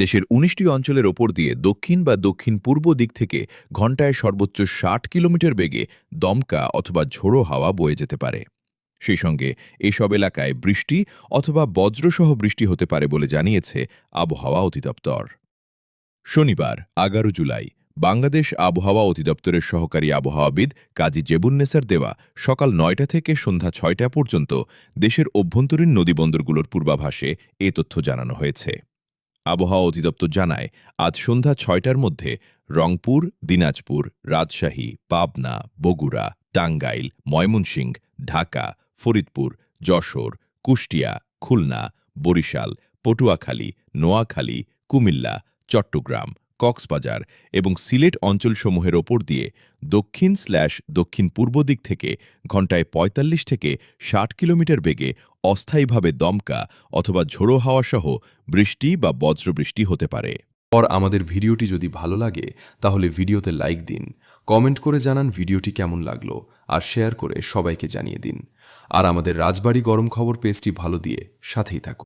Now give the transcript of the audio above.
দেশের ১৯টি অঞ্চলের ওপর দিয়ে দক্ষিণ বা দক্ষিণ পূর্ব দিক থেকে ঘণ্টায় সর্বোচ্চ ৬০ কিলোমিটার বেগে দমকা অথবা ঝোড়ো হাওয়া বয়ে যেতে পারে। সেই সঙ্গে এসব এলাকায় বৃষ্টি অথবা বজ্রসহ বৃষ্টি হতে পারে বলে জানিয়েছে আবহাওয়া অধিদপ্তর। শনিবার ১১ জুলাই বাংলাদেশ আবহাওয়া অধিদপ্তরের সহকারী আবহাওয়াবিদ কাজী জেবুন্নেসার দেওয়া সকাল ৯টা থেকে সন্ধ্যা ৬টা পর্যন্ত দেশের অভ্যন্তরীণ নদীবন্দরগুলোর পূর্বাভাসে এ তথ্য জানানো হয়েছে। আবহাওয়া অধিদপ্তর জানায়, আজ সন্ধ্যা ৬টার মধ্যে রংপুর, দিনাজপুর, রাজশাহী, পাবনা, বগুড়া, টাঙ্গাইল, ময়মনসিংহ, ঢাকা, ফরিদপুর, যশোর, কুষ্টিয়া, খুলনা, বরিশাল, পটুয়াখালী, নোয়াখালী, কুমিল্লা, চট্টগ্রাম, কক্সবাজার এবং সিলেট অঞ্চলসমূহের ওপর দিয়ে দক্ষিণ/দক্ষিণ পূর্ব দিক থেকে ঘণ্টায় ৪৫ থেকে ৬০ কিলোমিটার বেগে অস্থায়ীভাবে দমকা অথবা ঝোড়ো হাওয়া সহ বৃষ্টি বা বজ্রবৃষ্টি হতে পারে। আমাদের ভিডিওটি যদি ভালো লাগে তাহলে ভিডিওতে লাইক দিন, কমেন্ট করে জানান ভিডিওটি কেমন লাগলো, আর শেয়ার করে সবাইকে জানিয়ে দিন। আর আমাদের রাজবাড়ী গরম খবর পেজটি ভালো দিয়ে সাথেই থাকুন।